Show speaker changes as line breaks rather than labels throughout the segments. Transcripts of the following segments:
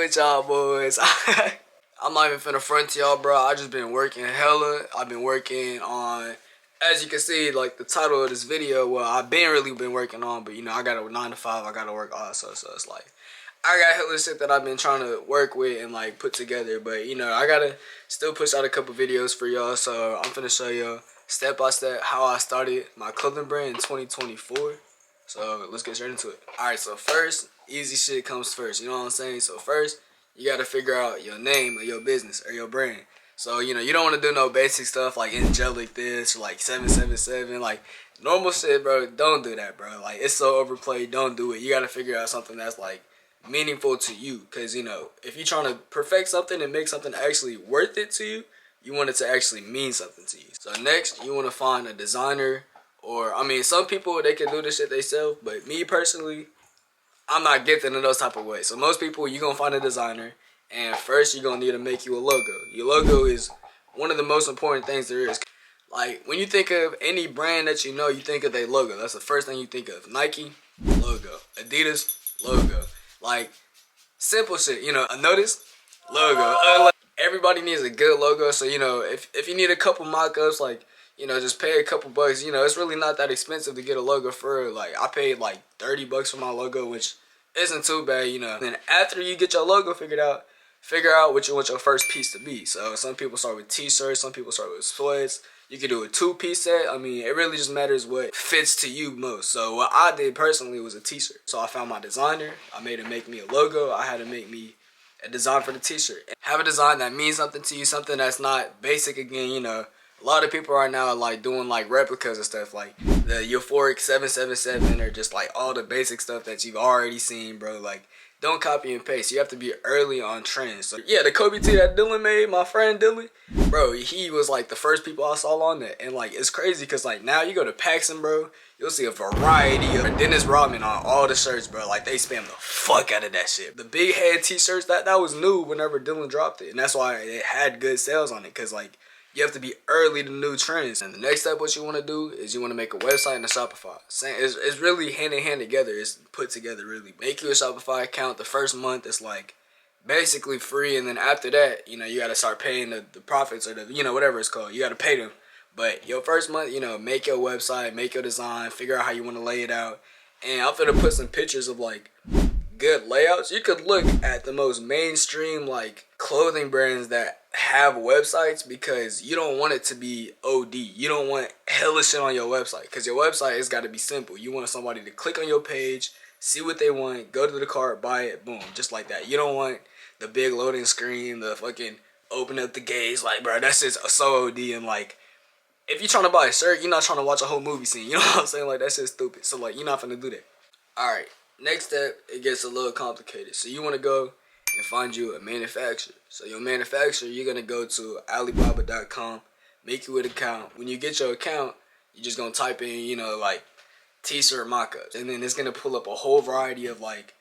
with y'all boys. I'm not even finna front to y'all, bro. I just been working hella. I've been working on, as you can see, like the title of this video, well, I've been really been working on, but you know, I got a 9 to 5, I gotta work also, so it's like, I got hella shit that I've been trying to work with and like put together, but you know, I gotta still push out a couple videos for y'all, so I'm finna show y'all step by step how I started my clothing brand in 2024. So let's get straight into it. Alright, so first, easy shit comes first, you know what I'm saying? So first, you gotta figure out your name of your business or your brand. So, you know, you don't want to do no basic stuff like angelic this or like 777, like normal shit, bro. Don't do that, bro. Like, it's so overplayed, don't do it. You gotta figure out something that's like meaningful to you, because you know, if you're trying to perfect something and make something actually worth it to you, you want it to actually mean something to you. So next, you want to find a designer, or I mean, some people, they can do this shit themselves, but me personally, I'm not gifted in those type of ways. So most people, you're gonna find a designer, and first you're gonna need to make you a logo. Your logo is one of the most important things there is. Like, when you think of any brand that you know, you think of their logo. That's the first thing you think of. Nike, logo. Adidas, logo. Like, simple shit, you know, unnoticed, logo. Everybody needs a good logo, so, you know, if you need a couple mock-ups, like, you know, just pay a couple bucks. You know, it's really not that expensive to get a logo for, like, I paid like 30 bucks for my logo, which isn't too bad, you know. Then after you get your logo figured out, figure out what you want your first piece to be. So some people start with t-shirts, some people start with sweats. You can do a 2-piece set. I mean, it really just matters what fits to you most. So what I did personally was a t-shirt. So I found my designer. I made him make me a logo. I had to make me a design for the t-shirt. Have a design that means something to you, something that's not basic again, you know. A lot of people right now are like doing like replicas and stuff, like the euphoric 777 or just like all the basic stuff that you've already seen, bro. Like, don't copy and paste. You have to be early on trends. So yeah, the Kobe tee that Dylan made, my friend Dylan, bro, he was like the first people I saw on that. And like, it's crazy because like now you go to Paxson, bro, you'll see a variety of Dennis Rodman on all the shirts, bro. Like, they spam the fuck out of that shit. The big head t-shirts, that was new whenever Dylan dropped it. And that's why it had good sales on it, because like, you have to be early to new trends. And the next step, what you want to do is you want to make a website and a Shopify. It's really hand in hand together. It's put together really. Make you a Shopify account. The first month is like basically free, and then after that, you know, you got to start paying the profits, or the, you know, whatever it's called. You got to pay them. But your first month, you know, make your website, make your design, figure out how you want to lay it out. And I'm gonna put some pictures of like good layouts. You could look at the most mainstream like clothing brands that have websites, because you don't want it to be OD. You don't want hella shit on your website, because your website has got to be simple. You want somebody to click on your page, see what they want, go to the cart, buy it, boom, just like that. You don't want the big loading screen, the fucking open up the gates, like, bro, that's just so OD. And like, if you're trying to buy a shirt, you're not trying to watch a whole movie scene, you know what I'm saying? Like, that's just stupid. So like, you're not finna do that. Alright, next step, it gets a little complicated. So you want to go and find you a manufacturer. So your manufacturer, you're going to go to Alibaba.com, make you an account. When you get your account, you're just going to type in, you know, like t-shirt mockups. And then it's going to pull up a whole variety of like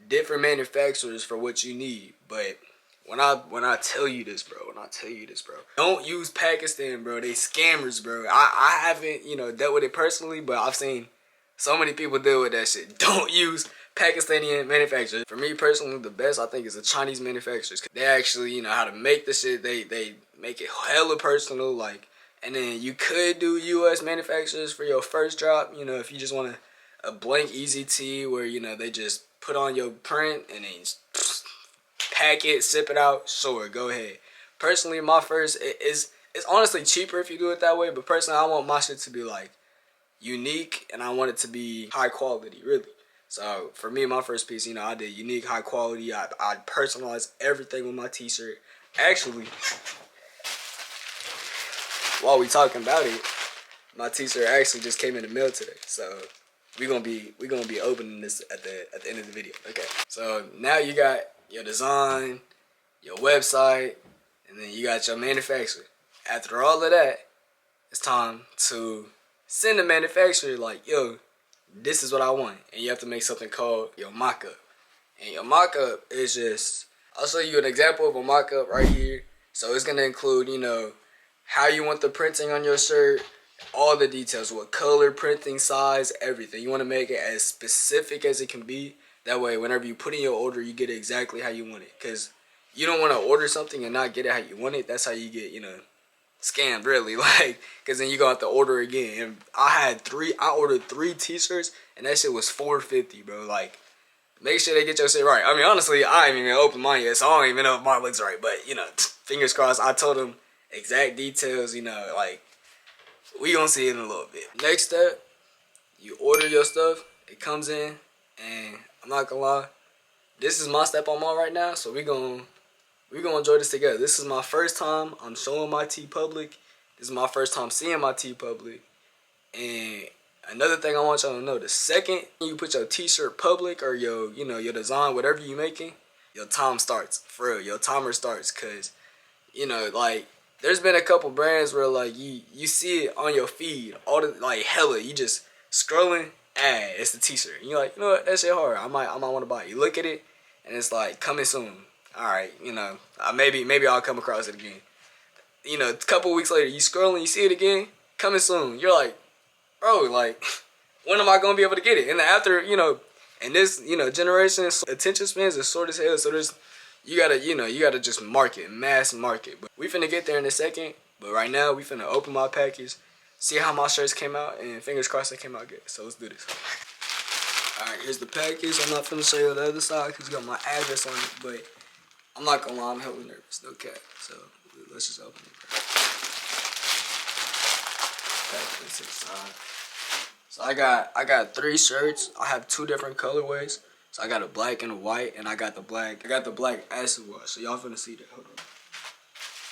different manufacturers for what you need. But when I tell you this, bro, don't use Pakistan, bro. They scammers, bro. I haven't, you know, dealt with it personally, but I've seen so many people deal with that shit. Don't use Pakistani manufacturers. For me personally, the best I think is the Chinese manufacturers. They actually, you know how to make the shit. They make it hella personal, like. And then you could do US manufacturers for your first drop. You know, if you just want a blank easy tee where, you know, they just put on your print and then pack it, sip it out. Sure, go ahead. Personally, my first it's honestly cheaper if you do it that way. But personally, I want my shit to be like unique, and I want it to be high quality, really. So for me, my first piece, you know, I did unique, high quality. I personalized everything with my t-shirt. Actually, while we talking about it, my t-shirt actually just came in the mail today. So we're gonna be opening this at the end of the video. Okay. So now you got your design, your website, and then you got your manufacturer. After all of that, it's time to send the manufacturer like, yo, this is what I want. And you have to make something called your mock-up. And your mock-up is just, I'll show you an example of a mock-up right here. So it's going to include, you know, how you want the printing on your shirt, all the details, what color, printing, size, everything. You want to make it as specific as it can be. That way, whenever you put in your order, you get it exactly how you want it. Because you don't want to order something and not get it how you want it. That's how you get, scammed, really. Like, because then you gonna have to order again. And I ordered 3 t-shirts, and that shit was $4.50, bro. Like, make sure they get your shit right. I mean, honestly, I ain't even opened mine yet, so I don't even know if mine looks right. But, fingers crossed, I told them exact details, like, we gonna see it in a little bit. Next step, you order your stuff, it comes in, and I'm not gonna lie, this is my step I'm on right now, so we gonna enjoy this together. This is my first time I'm showing my T public. This is my first time seeing my T public. And another thing I want y'all to know, the second you put your t-shirt public or your design, whatever you making, your time starts. For real, your timer starts. Cause, like, there's been a couple brands where like you see it on your feed, all the like hella, you just scrolling, it's the t-shirt. And you're like, you know what, that shit hard. I might want to buy it. You look at it and it's like coming soon. Alright, maybe I'll come across it again. A couple weeks later, you scrolling, you see it again, coming soon. You're like, bro, like, when am I gonna be able to get it? And then after, in this, generation, attention spans is short as hell. So you gotta just market, mass market. But we finna get there in a second. But right now, we finna open my package, see how my shirts came out, and fingers crossed they came out good. So let's do this. Alright, here's the package. I'm not finna show you the other side because you got my address on it, but I'm not gonna lie, I'm hella nervous, no cap. So let's just open it. Package inside. So I got 3 shirts. I have 2 different colorways. So I got a black and a white, and I got the black acid wash. So y'all finna see that. Hold on.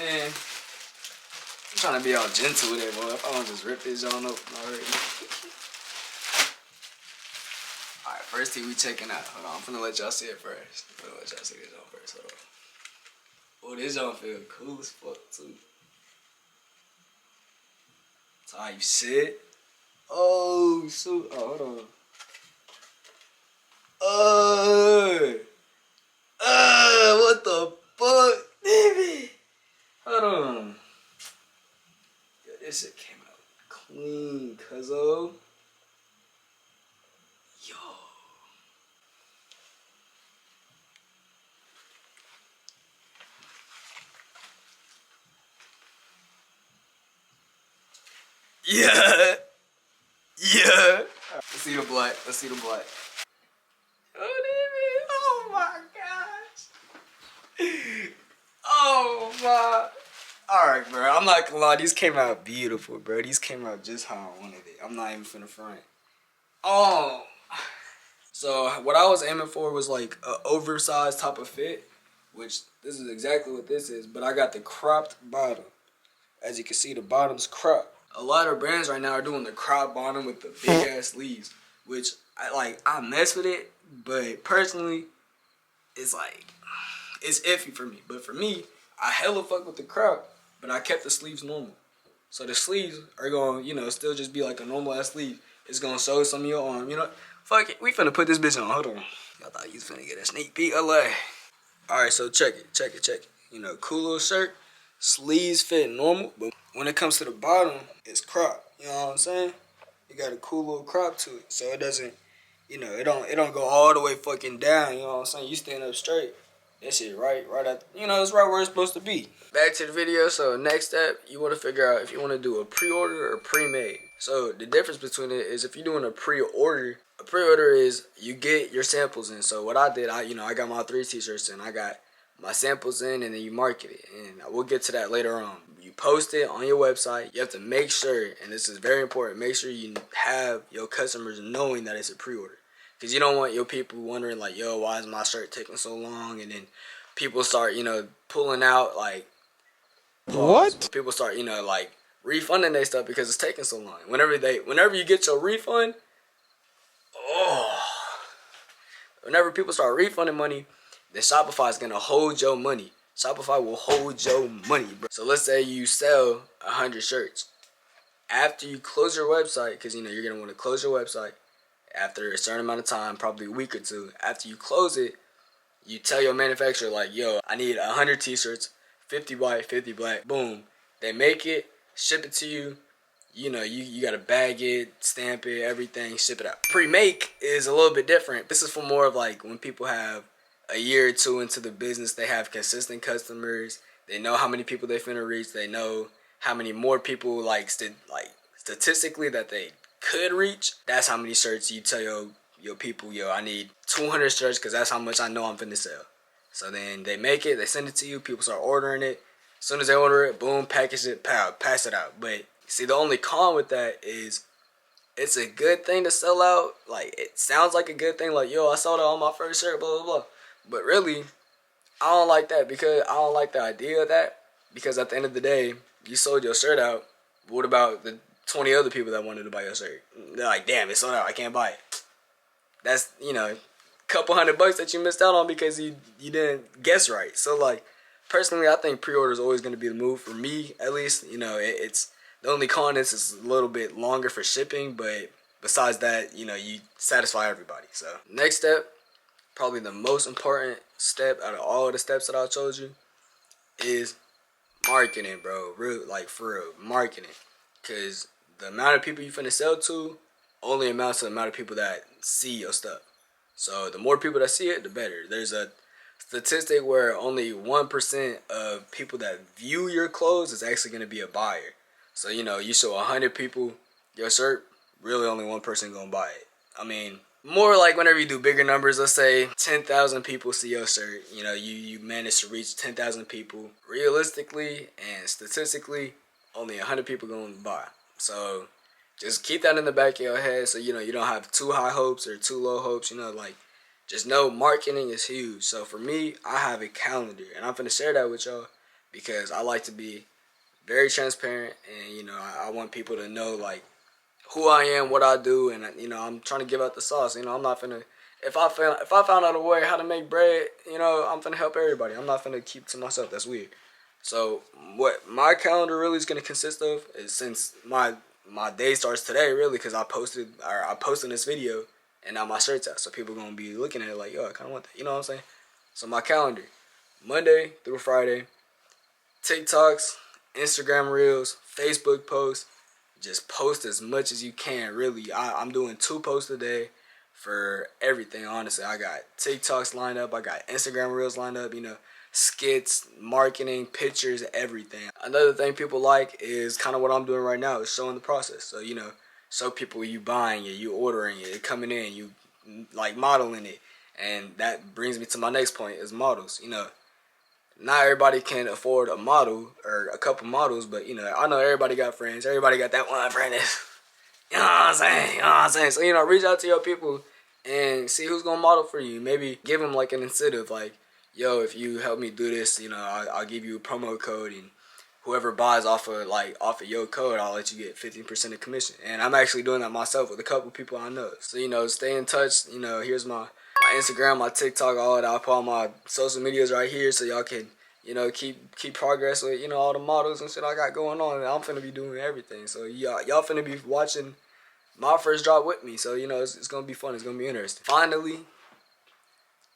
Man, I'm trying to be all gentle with it, boy. If I don't just rip this on open already. Alright, first thing we checking out. Hold on, I'm finna let y'all see it first. I'm finna let y'all see this on first. Hold on. Oh, this y'all feel cool as fuck too. So how you sit. Oh, so hold on. What the fuck, baby? Hold on. Yo, this shit came out clean, cuzzo. Yo. Yeah. Yeah. Let's see the black. Let's see the black. Oh my gosh. Oh my. Alright, bro. I'm not gonna lie. These came out beautiful, bro. These came out just how I wanted it. I'm not even finna front. Oh. So what I was aiming for was like an oversized type of fit, which this is exactly what this is. But I got the cropped bottom. As you can see, the bottom's cropped. A lot of brands right now are doing the crop bottom with the big ass sleeves, which I mess with it, but personally, it's like, it's iffy for me. But for me, I hella fuck with the crop, but I kept the sleeves normal. So the sleeves are gonna, still just be like a normal ass sleeve. It's gonna show some of your arm, Fuck it, we finna put this bitch on. Hold on. Y'all thought you was finna get a sneak peek. Alright, so check it. Cool little shirt. Sleeves fit normal, but when it comes to the bottom, it's cropped. You know what I'm saying? You got a cool little crop to it, so it doesn't, it don't go all the way fucking down. You know what I'm saying? You stand up straight. That shit right at, it's right where it's supposed to be. Back to the video. So next step, you want to figure out if you want to do a pre-order or pre-made. So the difference between it is if you're doing a pre-order is you get your samples in. So what I did, I got my 3 t-shirts in. I got my samples in, and then you market it, and we'll get to that later on. You post it on your website. You have to make sure, and this is very important, make sure you have your customers knowing that it's a pre-order, because you don't want your people wondering like, yo, why is my shirt taking so long? And then people start pulling out, like, pause. What? People start like refunding their stuff because it's taking so long. Whenever you get your refund, whenever people start refunding money, then Shopify is gonna hold your money. Shopify will hold your money, bro. So let's say you sell 100 shirts. After you close your website, because you're gonna want to close your website after a certain amount of time, probably a week or 2. After you close it, you tell your manufacturer like, yo, I need 100 t-shirts, 50 white, 50 black. Boom. They make it, ship it to you. you gotta bag it, stamp it, everything, ship it out. Pre-make is a little bit different. This is for more of like when people have a year or two into the business, they have consistent customers, they know how many people they finna reach, they know how many more people like statistically that they could reach. That's how many shirts you tell your people, yo, I need 200 shirts because that's how much I know I'm finna sell. So then they make it, they send it to you, people start ordering it. As soon as they order it, boom, package it, pow, pass it out. But see, the only con with that is it's a good thing to sell out. Like, it sounds like a good thing, like, yo, I sold out on my first shirt, blah, blah, blah. But really, I don't like that because I don't like the idea of that. Because at the end of the day, you sold your shirt out. What about the 20 other people that wanted to buy your shirt? They're like, damn, it's sold out, I can't buy it. That's, a couple $100 that you missed out on because you didn't guess right. So, like, personally, I think pre-order is always going to be the move for me, at least. It's the only con is a little bit longer for shipping, but besides that, you satisfy everybody. So, next step, probably the most important step out of all the steps that I told you, is marketing, bro. Real, like, for real, marketing. Because the amount of people you finna sell to only amounts to the amount of people that see your stuff. So the more people that see it, the better. There's a statistic where only 1% of people that view your clothes is actually going to be a buyer. So, you show 100 people your shirt, really only one person going to buy it. I mean, more like whenever you do bigger numbers, let's say 10,000 people see your shirt, you manage to reach 10,000 people. Realistically and statistically, only 100 people going to buy. So just keep that in the back of your head so, you don't have too high hopes or too low hopes, just know marketing is huge. So for me, I have a calendar, and I'm going to share that with y'all because I like to be very transparent, and, I want people to know, like, who I am, what I do, and, I'm trying to give out the sauce. I'm not finna, if I found out a way how to make bread, I'm finna help everybody. I'm not finna keep it to myself. That's weird. So what my calendar really is going to consist of is, since my day starts today, really, because I posted this video, and now my shirt's out, so people gonna be looking at it like, yo, I kind of want that. You know what I'm saying? So my calendar, Monday through Friday, TikToks, Instagram Reels, Facebook posts. Just post as much as you can. Really, I'm doing 2 posts a day for everything. Honestly, I got TikToks lined up, I got Instagram Reels lined up. Skits, marketing, pictures, everything. Another thing people like is kind of what I'm doing right now, is showing the process. So, show people you buying it, you ordering it coming in, you like modeling it. And that brings me to my next point, is models. Not everybody can afford a model or a couple models, but I know everybody got friends. Everybody got that one friend that's, you know what I'm saying? You know what I'm saying? So, reach out to your people and see who's gonna model for you. Maybe give them like an incentive, like, yo, if you help me do this, I'll give you a promo code, and whoever buys off of your code, I'll let you get 15% of commission. And I'm actually doing that myself with a couple people I know. So, stay in touch. Here's my Instagram, my TikTok, all that. I'll put all my social medias right here so y'all can, keep progress with, all the models and shit I got going on. And I'm finna be doing everything. So y'all finna be watching my first drop with me. So, it's gonna be fun. It's gonna be interesting. Finally,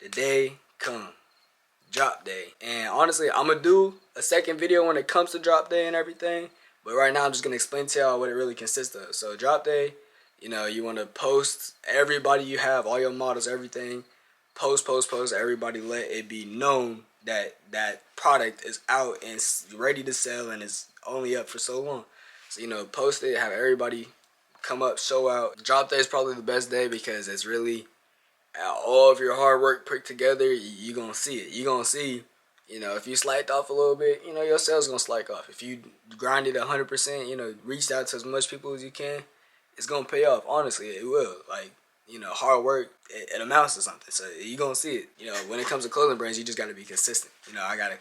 the day come. Drop day. And honestly, I'm gonna do a second video when it comes to drop day and everything, but right now I'm just gonna explain to y'all what it really consists of. So drop day, you want to post everybody you have, all your models, everything. Post everybody. Let it be known that that product is out and ready to sell, and it's only up for so long. So post it, have everybody come up, show out. Drop day is probably the best day because it's really all of your hard work put together. You gonna see it. You gonna see, if you slacked off a little bit, your sales gonna slack off. If you grinded 100%, reached out to as much people as you can, it's gonna pay off. Honestly, it will. Like, hard work, it amounts to something. So you gonna see it. When it comes to clothing brands, you just gotta be consistent. I gotta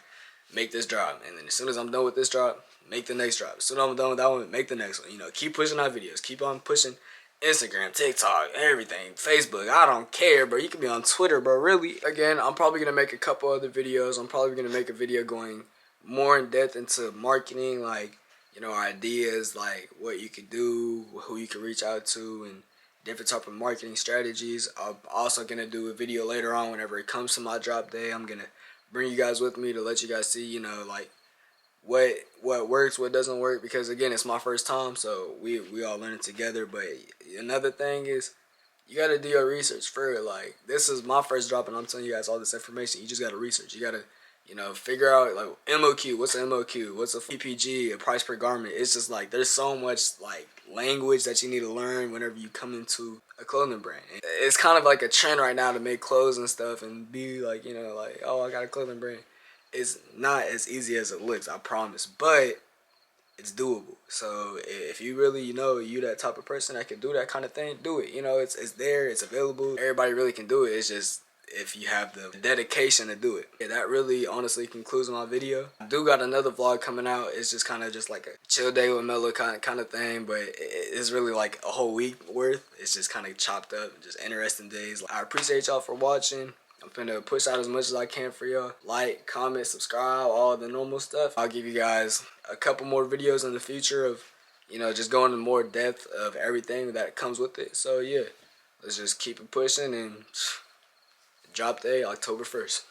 make this drop, and then as soon as I'm done with this drop, make the next drop. As soon as I'm done with that one, make the next one. Keep pushing out videos. Keep on pushing. Instagram, TikTok, everything, Facebook, I don't care, bro. You can be on Twitter, bro. Really, again, I'm probably gonna make a couple other videos. I'm probably gonna make a video going more in depth into marketing, like, ideas, like what you could do, who you can reach out to, and different type of marketing strategies. I'm also gonna do a video later on whenever it comes to my drop day. I'm gonna bring you guys with me to let you guys see, like, what works, what doesn't work, because again, it's my first time, so we all learning together. But another thing is, you gotta do your research for it. Like, this is my first drop, and I'm telling you guys all this information. You just gotta research. You gotta, figure out like MOQ. What's an MOQ? What's a PPG? A price per garment? It's just like there's so much like language that you need to learn whenever you come into a clothing brand. It's kind of like a trend right now to make clothes and stuff and be like, like, oh, I got a clothing brand. It's not as easy as it looks, I promise, but it's doable. So if you really, you that type of person that can do that kind of thing, do it. It's there, it's available. Everybody really can do it. It's just if you have the dedication to do it. Yeah, that really honestly concludes my video. I do got another vlog coming out. It's just kind of just like a chill day with Mello kind of thing, but it's really like a whole week worth. It's just kind of chopped up, just interesting days. I appreciate y'all for watching. I'm finna push out as much as I can for y'all. Like, comment, subscribe, all the normal stuff. I'll give you guys a couple more videos in the future of, just going into more depth of everything that comes with it. So yeah, let's just keep it pushing and drop day October 1st.